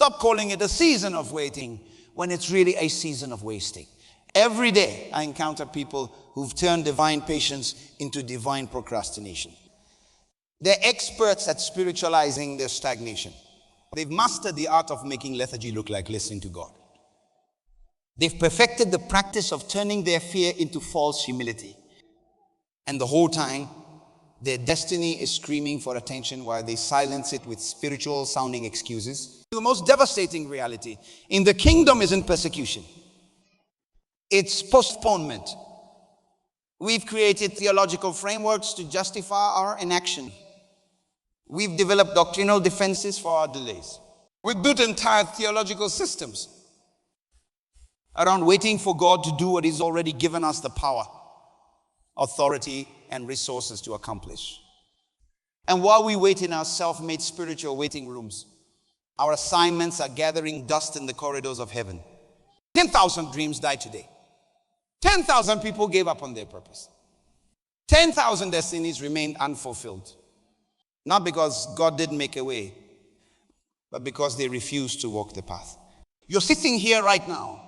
Stop calling it a season of waiting when it's really a season of wasting. Every day I encounter people who've turned divine patience into divine procrastination. They're experts at spiritualizing their stagnation. They've mastered the art of making lethargy look like listening to God. They've perfected the practice of turning their fear into false humility. And the whole time, their destiny is screaming for attention while they silence it with spiritual sounding excuses. The most devastating reality in the kingdom isn't persecution. It's postponement. We've created theological frameworks to justify our inaction. We've developed doctrinal defenses for our delays. We've built entire theological systems around waiting for God to do what He's already given us the power, authority, and resources to accomplish. And while we wait in our self-made spiritual waiting rooms, our assignments are gathering dust in the corridors of heaven. 10,000 dreams died today. 10,000 people gave up on their purpose. 10,000 destinies remained unfulfilled. Not because God didn't make a way, but because they refused to walk the path. You're sitting here right now,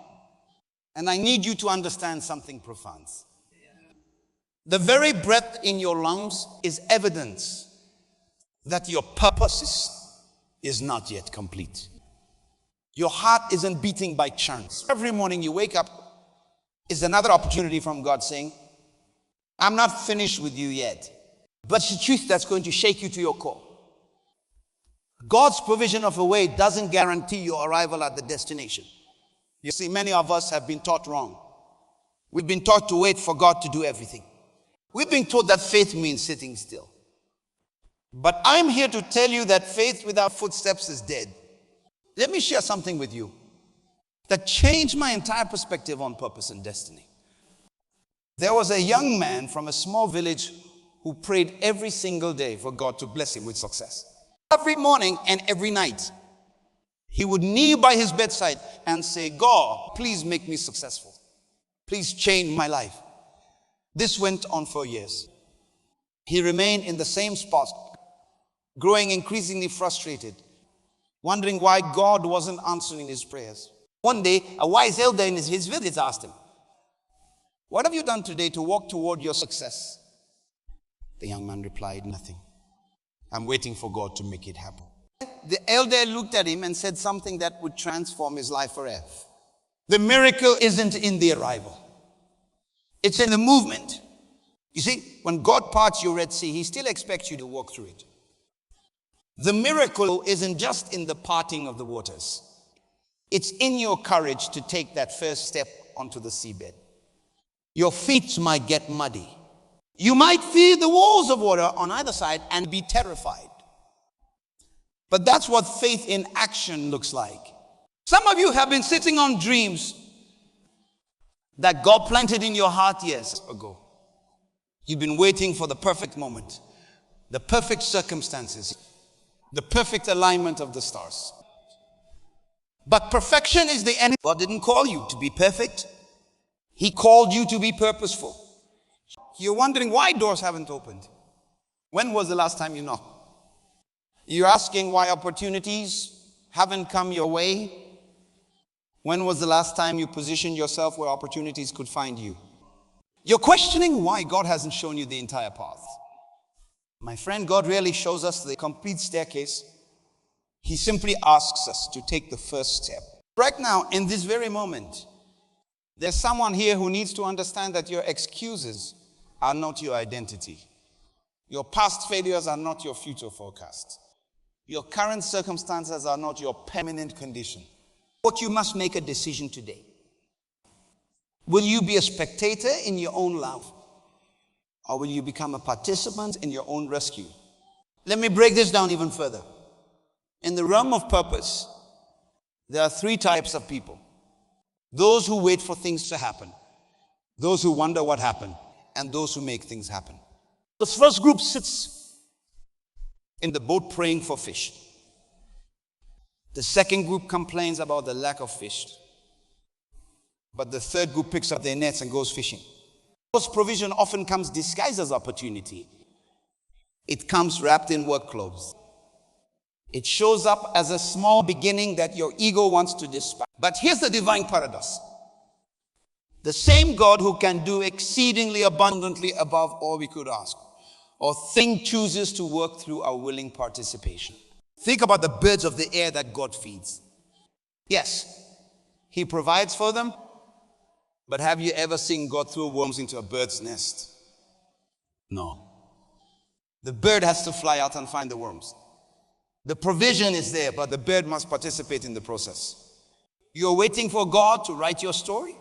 and I need you to understand something profound. The very breath in your lungs is evidence that your purpose is not yet complete. Your heart isn't beating by chance. Every morning you wake up is another opportunity from God saying, I'm not finished with you yet. But it's the truth that's going to shake you to your core. God's provision of a way doesn't guarantee your arrival at the destination. You see, many of us have been taught wrong. We've been taught to wait for God to do everything. We've been taught that faith means sitting still. But I'm here to tell you that faith without footsteps is dead. Let me share something with you that changed my entire perspective on purpose and destiny. There was a young man from a small village who prayed every single day for God to bless him with success. Every morning and every night, he would kneel by his bedside and say, God, please make me successful. Please change my life. This went on for years. He remained in the same spot, growing increasingly frustrated, wondering why God wasn't answering his prayers. One day, a wise elder in his village asked him, what have you done today to walk toward your success? The young man replied, nothing. I'm waiting for God to make it happen. The elder looked at him and said something that would transform his life forever. The miracle isn't in the arrival. It's in the movement. You see, when God parts your Red Sea, He still expects you to walk through it. The miracle isn't just in the parting of the waters. It's in your courage to take that first step onto the seabed. Your feet might get muddy. You might feel the walls of water on either side and be terrified. But that's what faith in action looks like. Some of you have been sitting on dreams that God planted in your heart years ago. You've been waiting for the perfect moment, the perfect circumstances, the perfect alignment of the stars. But perfection is the end. God didn't call you to be perfect. He called you to be purposeful. You're wondering why doors haven't opened. When was the last time you knocked? You're asking why opportunities haven't come your way. When was the last time you positioned yourself where opportunities could find you? You're questioning why God hasn't shown you the entire path. My friend, God rarely shows us the complete staircase. He simply asks us to take the first step. Right now, in this very moment, there's someone here who needs to understand that your excuses are not your identity. Your past failures are not your future forecast. Your current circumstances are not your permanent condition. But you must make a decision today. Will you be a spectator in your own love? Or will you become a participant in your own rescue? Let me break this down even further. In the realm of purpose, there are three types of people. Those who wait for things to happen, those who wonder what happened, and those who make things happen. The first group sits in the boat praying for fish. The second group complains about the lack of fish. But the third group picks up their nets and goes fishing. God's provision often comes disguised as opportunity. It comes wrapped in work clothes. It shows up as a small beginning that your ego wants to despise. But here's the divine paradox. The same God who can do exceedingly abundantly above all we could ask or think chooses to work through our willing participation. Think about the birds of the air that God feeds. Yes, He provides for them, but have you ever seen God throw worms into a bird's nest? No. The bird has to fly out and find the worms. The provision is there, but the bird must participate in the process. You're waiting for God to write your story,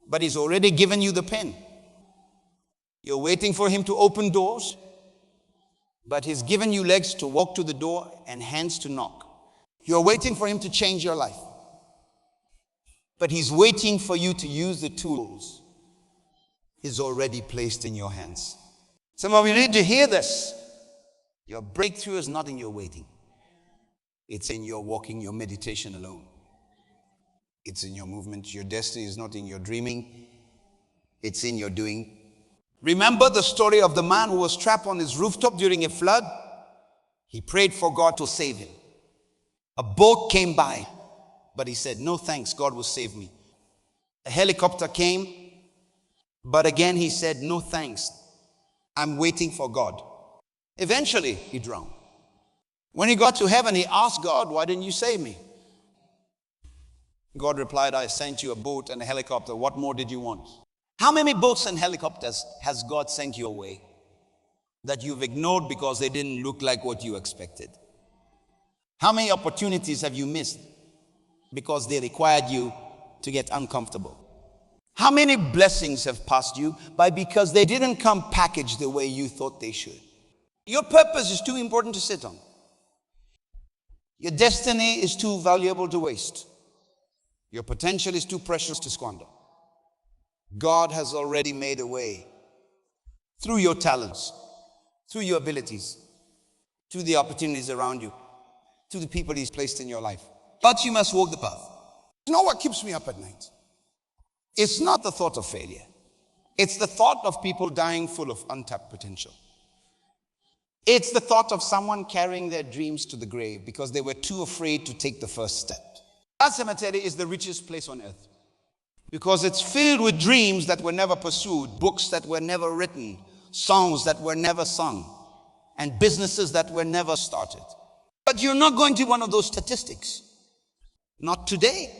but He's already given you the pen. You're waiting for Him to open doors, but He's given you legs to walk to the door and hands to knock. You're waiting for Him to change your life, but He's waiting for you to use the tools He's already placed in your hands. Some of you need to hear this. Your breakthrough is not in your waiting. It's in your walking, your meditation alone. It's in your movement. Your destiny is not in your dreaming. It's in your doing. Remember the story of the man who was trapped on his rooftop during a flood? He prayed for God to save him. A boat came by, but he said, no thanks, God will save me. A helicopter came, but again he said, no thanks, I'm waiting for God. Eventually, he drowned. When he got to heaven, he asked God, why didn't you save me? God replied, I sent you a boat and a helicopter. What more did you want? How many boats and helicopters has God sent you away that you've ignored because they didn't look like what you expected? How many opportunities have you missed because they required you to get uncomfortable? How many blessings have passed you by because they didn't come packaged the way you thought they should? Your purpose is too important to sit on. Your destiny is too valuable to waste. Your potential is too precious to squander. God has already made a way through your talents, through your abilities, through the opportunities around you, through the people He's placed in your life. But you must walk the path. You know what keeps me up at night? It's not the thought of failure. It's the thought of people dying full of untapped potential. It's the thought of someone carrying their dreams to the grave because they were too afraid to take the first step. That cemetery is the richest place on earth because it's filled with dreams that were never pursued, books that were never written, songs that were never sung, and businesses that were never started. But you're not going to be one of those statistics. Not today.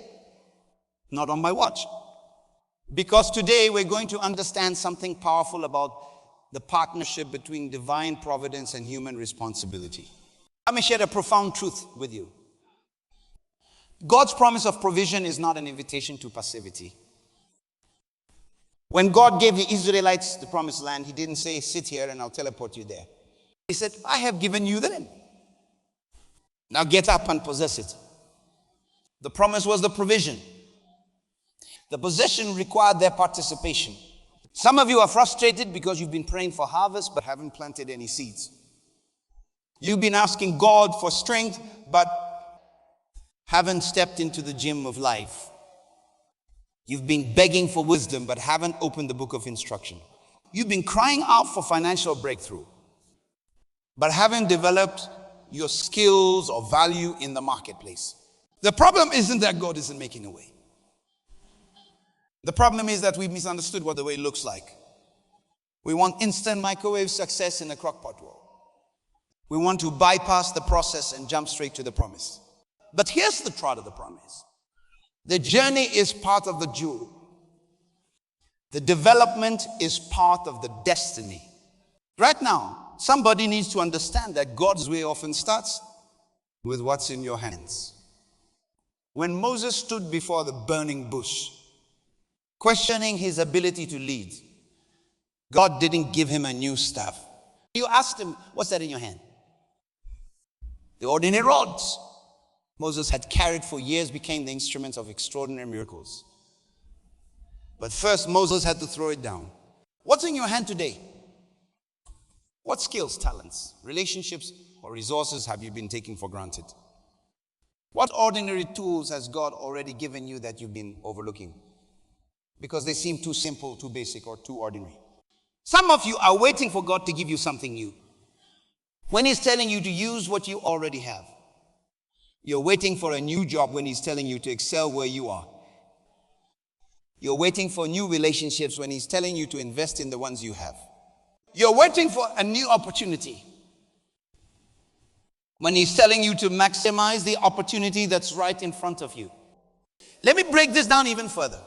Not on my watch. Because today we're going to understand something powerful about the partnership between divine providence and human responsibility. Let me share a profound truth with you. God's promise of provision is not an invitation to passivity. When God gave the Israelites the promised land, He didn't say, sit here and I'll teleport you there. He said, I have given you the land. Now get up and possess it. The promise was the provision. The possession required their participation. Some of you are frustrated because you've been praying for harvest but haven't planted any seeds. You've been asking God for strength but haven't stepped into the gym of life. You've been begging for wisdom but haven't opened the book of instruction. You've been crying out for financial breakthrough but haven't developed your skills or value in the marketplace. The problem isn't that God isn't making a way. The problem is that we've misunderstood what the way looks like. We want instant microwave success in a crockpot world. We want to bypass the process and jump straight to the promise. But here's the truth of the promise. The journey is part of the jewel. The development is part of the destiny. Right now, somebody needs to understand that God's way often starts with what's in your hands. When Moses stood before the burning bush, questioning his ability to lead, God didn't give him a new staff. You asked him, what's that in your hand? The ordinary rods Moses had carried for years became the instruments of extraordinary miracles. But first, Moses had to throw it down. What's in your hand today? What skills, talents, relationships, or resources have you been taking for granted? What ordinary tools has God already given you that you've been overlooking? Because they seem too simple, too basic, or too ordinary. Some of you are waiting for God to give you something new. when he's telling you to use what you already have. You're waiting for a new job when he's telling you to excel where you are. You're waiting for new relationships when he's telling you to invest in the ones you have. You're waiting for a new opportunity when he's telling you to maximize the opportunity that's right in front of you. Let me break this down even further.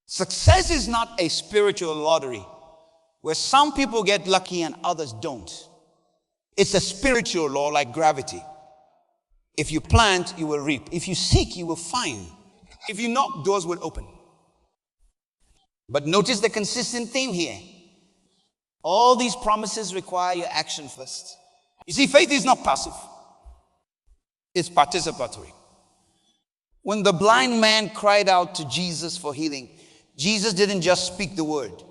Success is not a spiritual lottery where some people get lucky and others don't. It's a spiritual law like gravity. If you plant, you will reap. If you seek, you will find. If you knock, doors will open. But notice the consistent theme here. All these promises require your action first. You see, faith is not passive. It's participatory. When the blind man cried out to Jesus for healing, Jesus didn't just speak the word.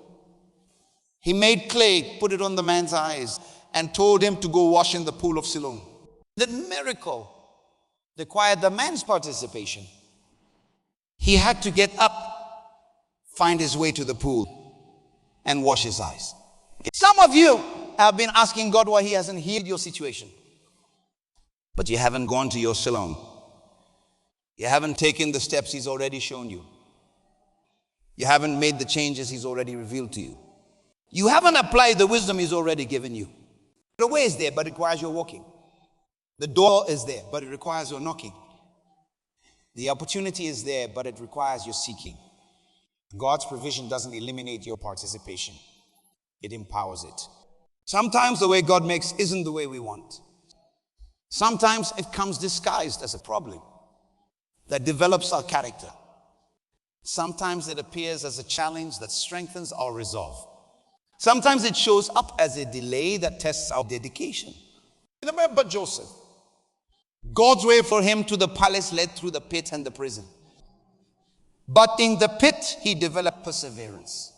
He made clay, put it on the man's eyes, and told him to go wash in the pool of Siloam. The miracle required the man's participation. He had to get up, find his way to the pool, and wash his eyes. Some of you have been asking God why he hasn't healed your situation. But you haven't gone to your Siloam. You haven't taken the steps he's already shown you. You haven't made the changes he's already revealed to you. You haven't applied the wisdom he's already given you. The way is there, but it requires your walking. The door is there, but it requires your knocking. The opportunity is there, but it requires your seeking. God's provision doesn't eliminate your participation. It empowers it. Sometimes the way God makes isn't the way we want. Sometimes it comes disguised as a problem that develops our character. Sometimes it appears as a challenge that strengthens our resolve. Sometimes it shows up as a delay that tests our dedication. Remember Joseph. God's way for him to the palace led through the pit and the prison. But in the pit, he developed perseverance.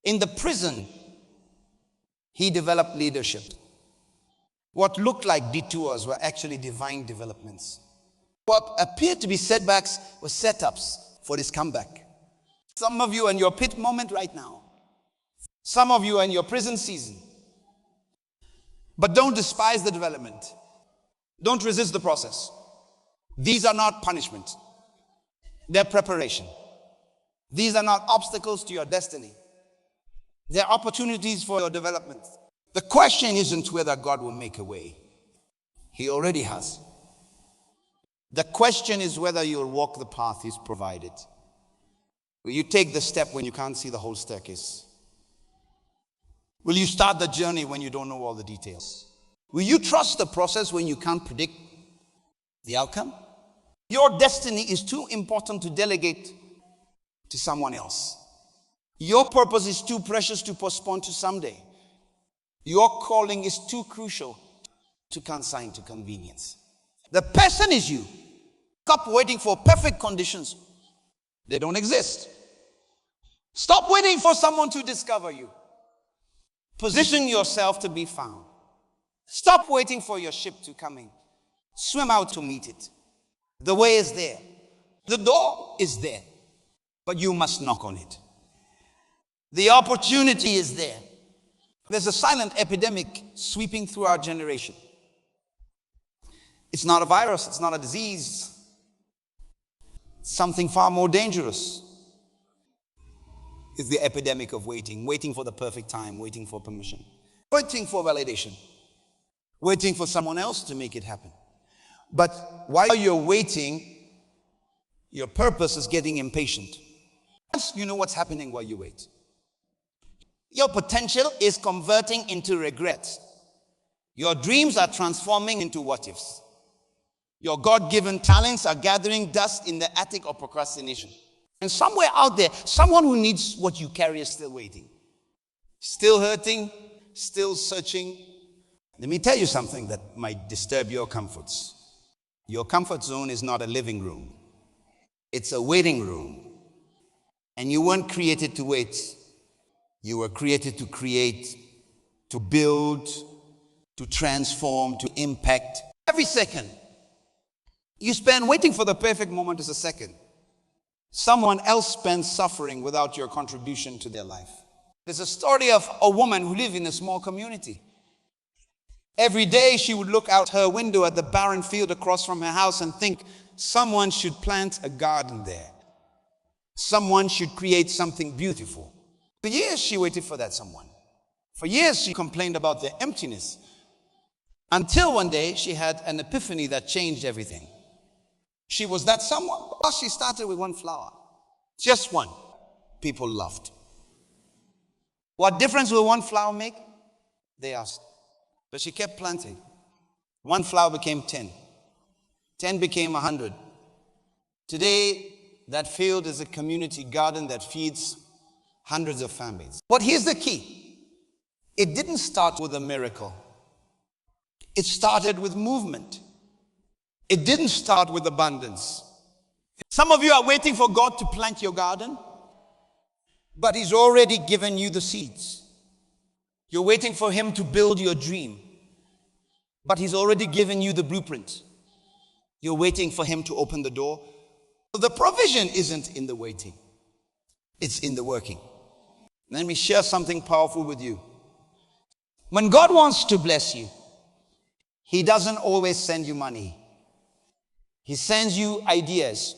In the prison, he developed leadership. What looked like detours were actually divine developments. What appeared to be setbacks were setups for his comeback. Some of you are in your pit moment right now. Some of you are in your prison season. But don't despise the development. Don't resist the process. These are not punishment. They're preparation. These are not obstacles to your destiny. They're opportunities for your development. The question isn't whether God will make a way. He already has. The question is whether you'll walk the path he's provided. Will you take the step when you can't see the whole staircase? Will you start the journey when you don't know all the details? Will you trust the process when you can't predict the outcome? Your destiny is too important to delegate to someone else. Your purpose is too precious to postpone to someday. Your calling is too crucial to consign to convenience. The person is you. Stop waiting for perfect conditions. They don't exist. Stop waiting for someone to discover you. Position yourself to be found. Stop waiting for your ship to come in. Swim out to meet it. The way is there. The door is there. But you must knock on it. The opportunity is there. There's a silent epidemic sweeping through our generation. It's not a virus. It's not a disease. It's something far more dangerous. It's the epidemic of waiting. Waiting for the perfect time. Waiting for permission. Waiting for validation. Waiting for someone else to make it happen. But while you're waiting, your purpose is getting impatient. You know what's happening while you wait. Your potential is converting into regret. Your dreams are transforming into what-ifs. Your God-given talents are gathering dust in the attic of procrastination. And somewhere out there, someone who needs what you carry is still waiting. Still hurting, still searching. Let me tell you something that might disturb your comforts. Your comfort zone is not a living room. It's a waiting room. And you weren't created to wait. You were created to create, to build, to transform, to impact. Every second you spend waiting for the perfect moment is a second. Someone else spends suffering without your contribution to their life. There's a story of a woman who lived in a small community. Every day she would look out her window at the barren field across from her house and think, someone should plant a garden there. Someone should create something beautiful. For years she waited for that someone. For years she complained about the emptiness. Until one day she had an epiphany that changed everything. She was that someone. She started with one flower. Just one. People laughed. What difference will one flower make? They asked. But she kept planting. One flower became 10. 10 became 100. Today, that field is a community garden that feeds hundreds of families. But here's the key. It didn't start with a miracle. It started with movement. It didn't start with abundance. Some of you are waiting for God to plant your garden, but He's already given you the seeds. You're waiting for Him to build your dream, but He's already given you the blueprint. You're waiting for Him to open the door. The provision isn't in the waiting. It's in the working. Let me share something powerful with you. When God wants to bless you, He doesn't always send you money. He sends you ideas.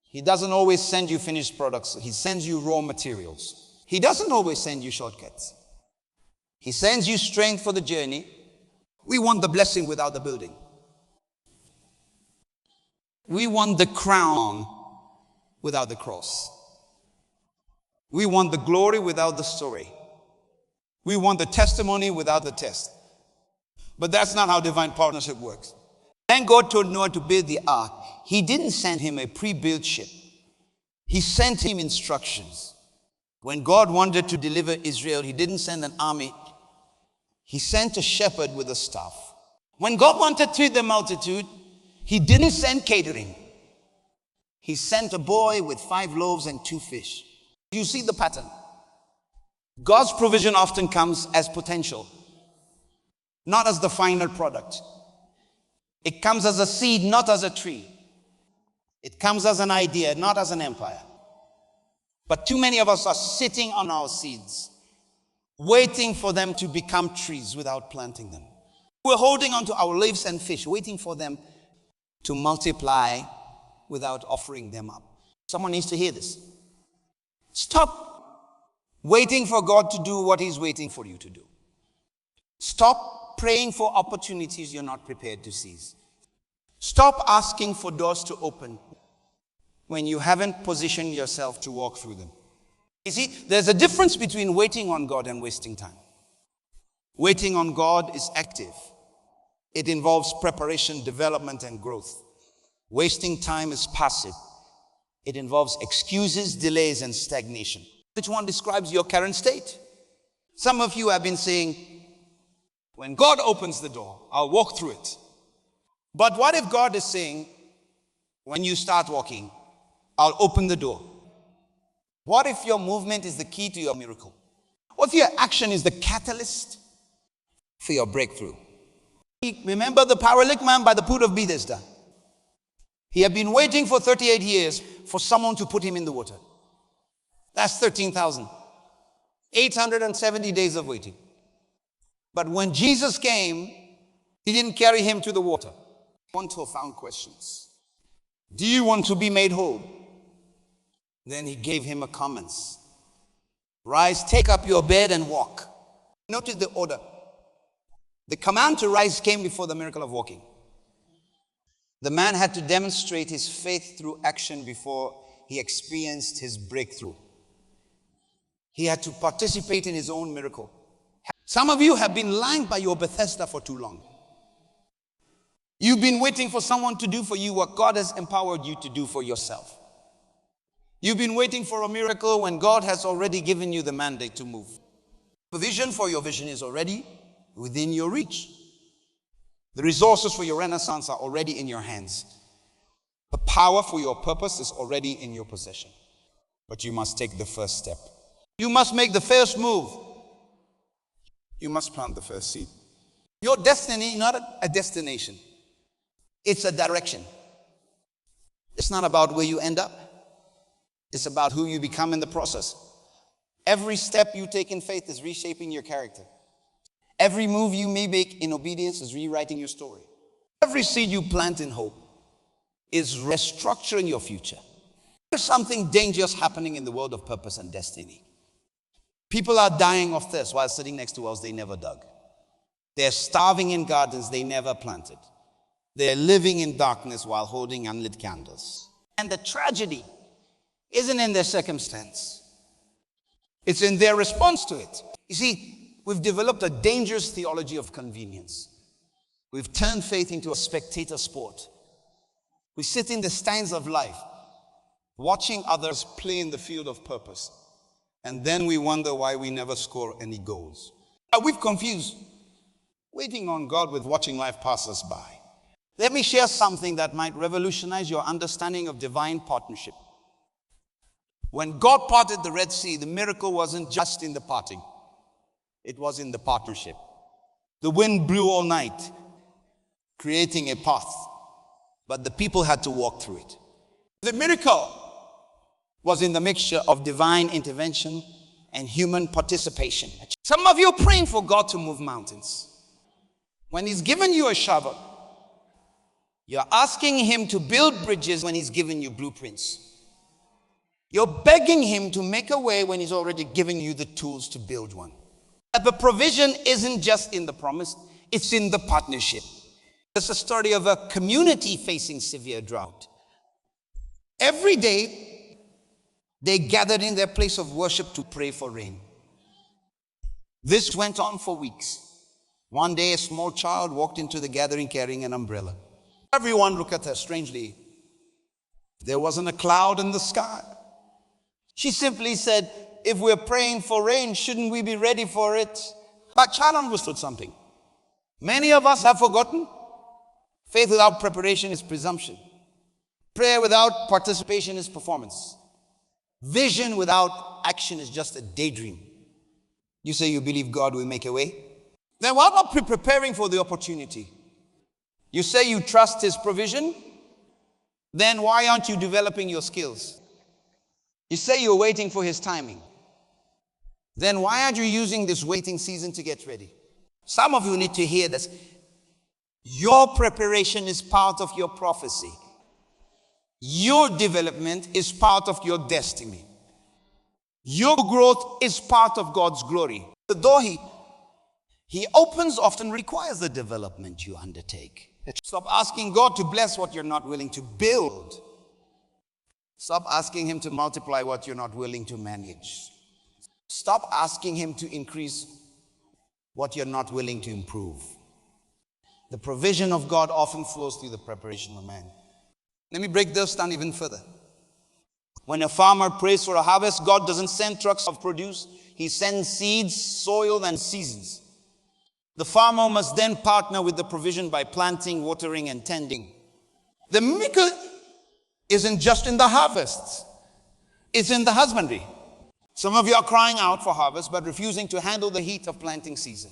He doesn't always send you finished products. He sends you raw materials. He doesn't always send you shortcuts. He sends you strength for the journey. We want the blessing without the building. We want the crown without the cross. We want the glory without the story. We want the testimony without the test. But that's not how divine partnership works. When God told Noah to build the ark, He didn't send him a pre-built ship. He sent him instructions. When God wanted to deliver Israel, He didn't send an army. He sent a shepherd with a staff. When God wanted to feed the multitude, He didn't send catering. He sent a boy with 5 loaves and 2 fish. You see the pattern. God's provision often comes as potential, not as the final product. It comes as a seed, not as a tree. It comes as an idea, not as an empire. But too many of us are sitting on our seeds, waiting for them to become trees without planting them. We're holding on to our loaves and fish, waiting for them to multiply without offering them up. Someone needs to hear this. Stop waiting for God to do what He's waiting for you to do. Stop praying for opportunities you're not prepared to seize. Stop asking for doors to open when you haven't positioned yourself to walk through them. You see, there's a difference between waiting on God and wasting time. Waiting on God is active. It involves preparation, development, and growth. Wasting time is passive. It involves excuses, delays, and stagnation. Which one describes your current state? Some of you have been saying, when God opens the door, I'll walk through it. But what if God is saying, when you start walking, I'll open the door? What if your movement is the key to your miracle? What if your action is the catalyst for your breakthrough? Remember the paralytic man by the pool of Bethesda? He had been waiting for 38 years for someone to put him in the water. That's 13,000. 870 days of waiting. But when Jesus came, He didn't carry him to the water. One profound questions. Do you want to be made whole? Then He gave him a comments. Rise, take up your bed and walk. Notice the order. The command to rise came before the miracle of walking. The man had to demonstrate his faith through action before he experienced his breakthrough. He had to participate in his own miracle. Some of you have been lying by your Bethesda for too long. You've been waiting for someone to do for you what God has empowered you to do for yourself. You've been waiting for a miracle when God has already given you the mandate to move. The vision for your vision is already within your reach. The resources for your renaissance are already in your hands. The power for your purpose is already in your possession. But you must take the first step. You must make the first move. You must plant the first seed. Your destiny is not a destination. It's a direction. It's not about where you end up. It's about who you become in the process. Every step you take in faith is reshaping your character. Every move you may make in obedience is rewriting your story. Every seed you plant in hope is restructuring your future. There's something dangerous happening in the world of purpose and destiny. People are dying of thirst while sitting next to wells they never dug. They're starving in gardens they never planted. They're living in darkness while holding unlit candles. And the tragedy isn't in their circumstance. It's in their response to it. You see, we've developed a dangerous theology of convenience. We've turned faith into a spectator sport. We sit in the stands of life, watching others play in the field of purpose. And then we wonder why we never score any goals. We've confused waiting on God with watching life pass us by. Let me share something that might revolutionize your understanding of divine partnership. When God parted the Red Sea, the miracle wasn't just in the parting. It was in the partnership. The wind blew all night, creating a path, but the people had to walk through it. The miracle was in the mixture of divine intervention and human participation. Some of you are praying for God to move mountains. When He's given you a shovel, you're asking Him to build bridges when He's given you blueprints. You're begging Him to make a way when He's already given you the tools to build one. The provision isn't just in the promise, it's in the partnership. It's a story of a community facing severe drought. Every day, they gathered in their place of worship to pray for rain. This went on for weeks. One day, a small child walked into the gathering carrying an umbrella. Everyone looked at her strangely. There wasn't a cloud in the sky. She simply said, if we're praying for rain, shouldn't we be ready for it? But child understood something. Many of us have forgotten. Faith without preparation is presumption. Prayer without participation is performance. Vision without action is just a daydream. You say you believe God will make a way? Then why not be preparing for the opportunity? You say you trust His provision? Then why aren't you developing your skills? You say you're waiting for His timing. Then why aren't you using this waiting season to get ready? Some of you need to hear this. Your preparation is part of your prophecy. Your development is part of your destiny. Your growth is part of God's glory. The door He opens often requires the development you undertake. Stop asking God to bless what you're not willing to build. Stop asking Him to multiply what you're not willing to manage. Stop asking Him to increase what you're not willing to improve. The provision of God often flows through the preparation of man. Let me break this down even further. When a farmer prays for a harvest, God doesn't send trucks of produce. He sends seeds, soil, and seasons. The farmer must then partner with the provision by planting, watering, and tending. The miracle isn't just in the harvests. It's in the husbandry. Some of you are crying out for harvest, but refusing to handle the heat of planting season.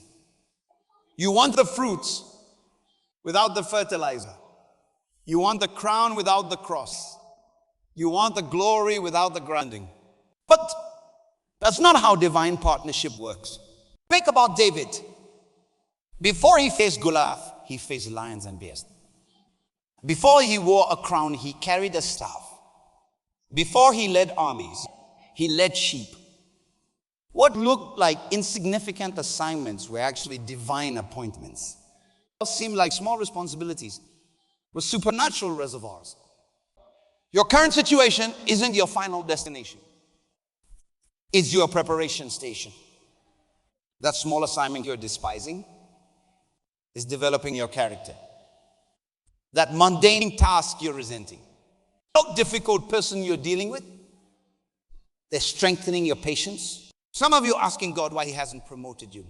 You want the fruits without the fertilizer. You want the crown without the cross. You want the glory without the grounding. But that's not how divine partnership works. Think about David. Before he faced Goliath, he faced lions and bears. Before he wore a crown, he carried a staff. Before he led armies, he led sheep. What looked like insignificant assignments were actually divine appointments. What seemed like small responsibilities were supernatural reservoirs. Your current situation isn't your final destination. It's your preparation station. That small assignment you're despising is developing your character. That mundane task you're resenting. That difficult person you're dealing with, they're strengthening your patience. Some of you are asking God why He hasn't promoted you.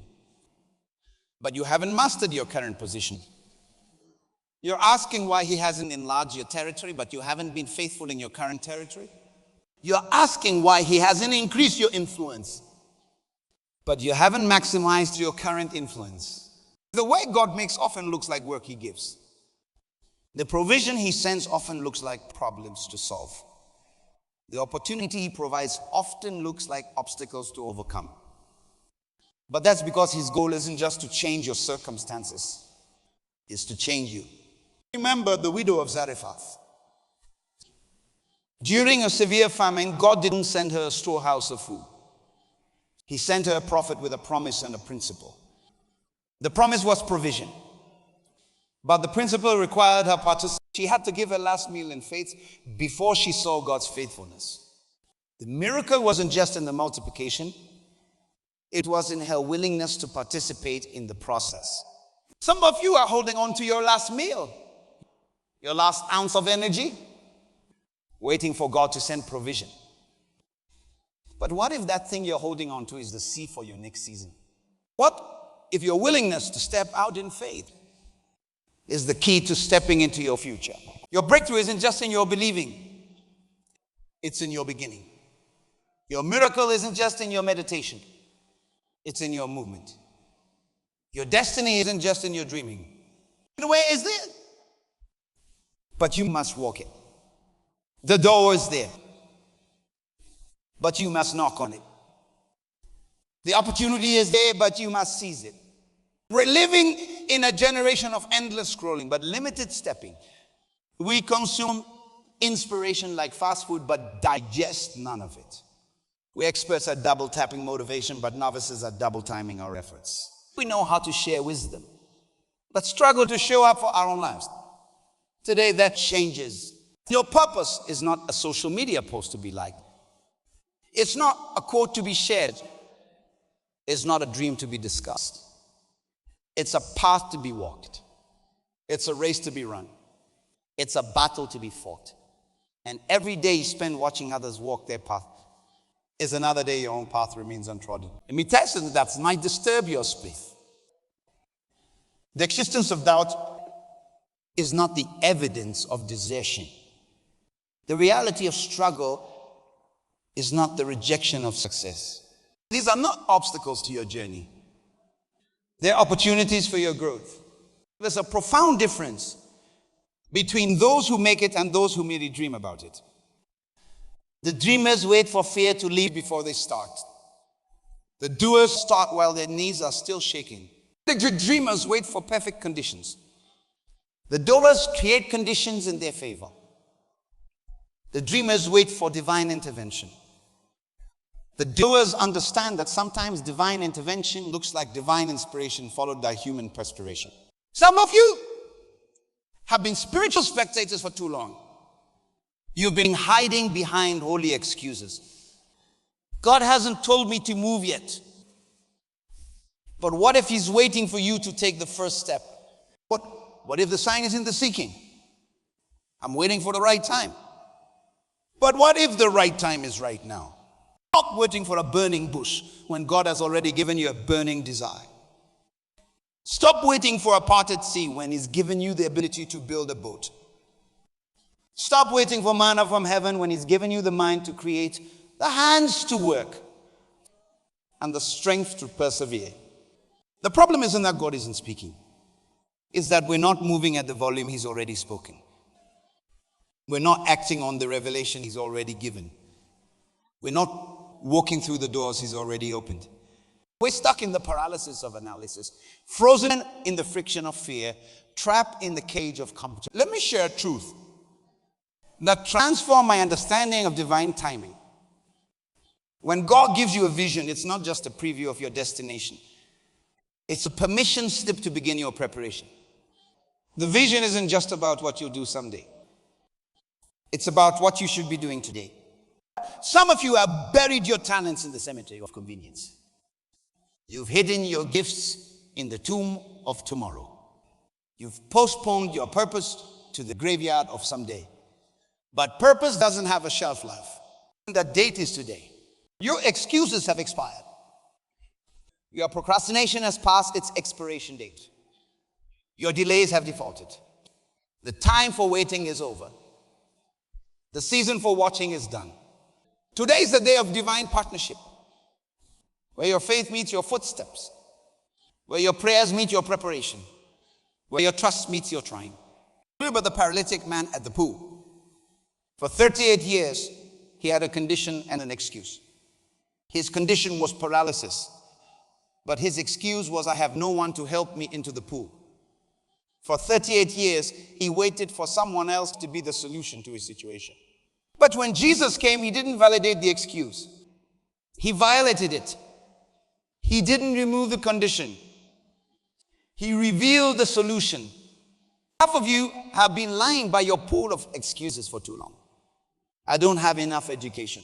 But you haven't mastered your current position. You're asking why He hasn't enlarged your territory, but you haven't been faithful in your current territory. You're asking why He hasn't increased your influence, but you haven't maximized your current influence. The way God makes often looks like work He gives. The provision He sends often looks like problems to solve. The opportunity He provides often looks like obstacles to overcome. But that's because his goal isn't just to change your circumstances, it's to change you. Remember the widow of Zarephath. During a severe famine, God didn't send her a storehouse of food. He sent her a prophet with a promise and a principle. The promise was provision, but the principle required her participation. She had to give her last meal in faith before she saw God's faithfulness. The miracle wasn't just in the multiplication, it was in her willingness to participate in the process. Some of you are holding on to your last meal, your last ounce of energy, waiting for God to send provision. But what if that thing you're holding on to is the seed for your next season? What if your willingness to step out in faith is the key to stepping into your future? Your breakthrough isn't just in your believing, it's in your beginning. Your miracle isn't just in your meditation, it's in your movement. Your destiny isn't just in your dreaming. The way is there, but you must walk it. The door is there, but you must knock on it. The opportunity is there, but you must seize it. We're living in a generation of endless scrolling, but limited stepping. We consume inspiration like fast food, but digest none of it. We're experts at double tapping motivation, but novices at double timing our efforts. We know how to share wisdom, but struggle to show up for our own lives. Today, that changes. Your purpose is not a social media post to be liked. It's not a quote to be shared. It's not a dream to be discussed. It's a path to be walked. It's a race to be run. It's a battle to be fought. And every day you spend watching others walk their path is another day your own path remains untrodden. Let me tell you something that might disturb your spirit. The existence of doubt is not the evidence of desertion. The reality of struggle is not the rejection of success. These are not obstacles to your journey. They're opportunities for your growth. There's a profound difference between those who make it and those who merely dream about it. The dreamers wait for fear to leave before they start. The doers start while their knees are still shaking. The dreamers wait for perfect conditions. The doers create conditions in their favor. The dreamers wait for divine intervention. The doers understand that sometimes divine intervention looks like divine inspiration followed by human perspiration. Some of you have been spiritual spectators for too long. You've been hiding behind holy excuses. God hasn't told me to move yet. But what if he's waiting for you to take the first step? What if the sign is in the seeking? I'm waiting for the right time. But what if the right time is right now? Stop waiting for a burning bush when God has already given you a burning desire. Stop waiting for a parted sea when he's given you the ability to build a boat. Stop waiting for manna from heaven when he's given you the mind to create, the hands to work, and the strength to persevere. The problem isn't that God isn't speaking. It's that we're not moving at the volume he's already spoken. We're not acting on the revelation he's already given. We're not walking through the doors he's already opened. We're stuck in the paralysis of analysis, frozen in the friction of fear, trapped in the cage of competition. Let me share a truth that transformed my understanding of divine timing. When God gives you a vision, it's not just a preview of your destination. It's a permission slip to begin your preparation. The vision isn't just about what you'll do someday. It's about what you should be doing today. Some of you have buried your talents in the cemetery of convenience. You've hidden your gifts in the tomb of tomorrow. You've postponed your purpose to the graveyard of someday. But purpose doesn't have a shelf life. That date is today. Your excuses have expired. Your procrastination has passed its expiration date. Your delays have defaulted. The time for waiting is over. The season for watching is done. Today is the day of divine partnership, where your faith meets your footsteps, where your prayers meet your preparation, where your trust meets your trying. Remember the paralytic man at the pool. For 38 years, he had a condition and an excuse. His condition was paralysis. But his excuse was, I have no one to help me into the pool. For 38 years, he waited for someone else to be the solution to his situation. But when Jesus came, he didn't validate the excuse. He violated it. He didn't remove the condition. He revealed the solution. Half of you have been lying by your pool of excuses for too long. I don't have enough education.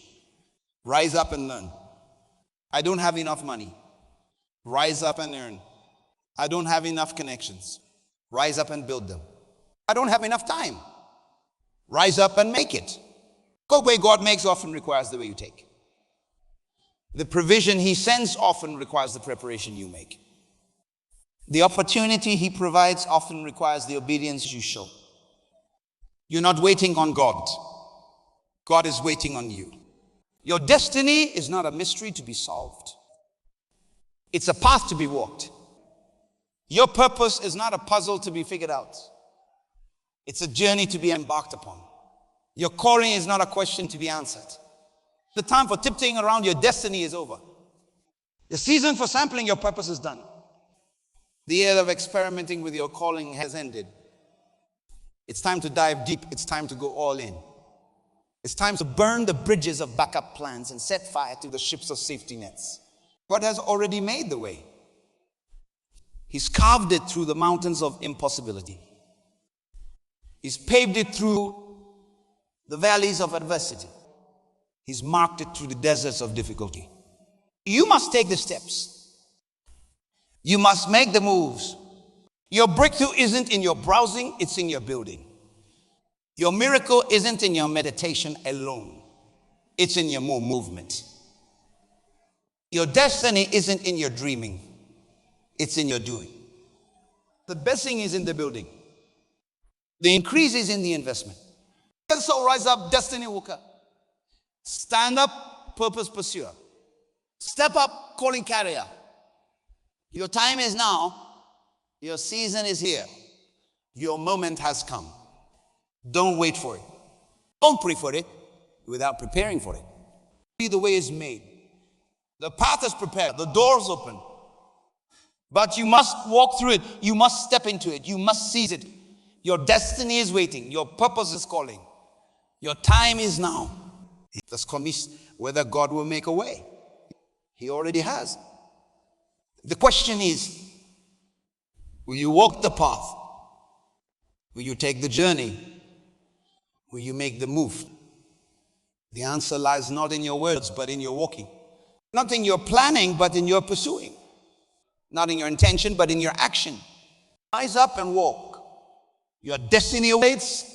Rise up and learn. I don't have enough money. Rise up and earn. I don't have enough connections. Rise up and build them. I don't have enough time. Rise up and make it. The way God makes often requires the way you take. The provision he sends often requires the preparation you make. The opportunity he provides often requires the obedience you show. You're not waiting on God. God is waiting on you. Your destiny is not a mystery to be solved. It's a path to be walked. Your purpose is not a puzzle to be figured out. It's a journey to be embarked upon. Your calling is not a question to be answered. The time for tiptoeing around your destiny is over. The season for sampling your purpose is done. The era of experimenting with your calling has ended. It's time to dive deep. It's time to go all in. It's time to burn the bridges of backup plans and set fire to the ships of safety nets. God has already made the way. He's carved it through the mountains of impossibility. He's paved it through the valleys of adversity. He's marked it through the deserts of difficulty. You must take the steps. You must make the moves. Your breakthrough isn't in your browsing, it's in your building. Your miracle isn't in your meditation alone. It's in your more movement. Your destiny isn't in your dreaming. It's in your doing. The blessing is in the building. The increase is in the investment. So rise up, destiny walker. Stand up, purpose pursuer. Step up, calling carrier. Your time is now. Your season is here. Your moment has come. Don't wait for it. Don't pray for it without preparing for it. The way is made. The path is prepared. The door is open. But you must walk through it. You must step into it. You must seize it. Your destiny is waiting. Your purpose is calling. Your time is now. That's commissioned whether God will make a way. He already has. The question is, will you walk the path? Will you take the journey? Will you make the move? The answer lies not in your words, but in your walking. Not in your planning, but in your pursuing. Not in your intention, but in your action. Rise up and walk. Your destiny awaits.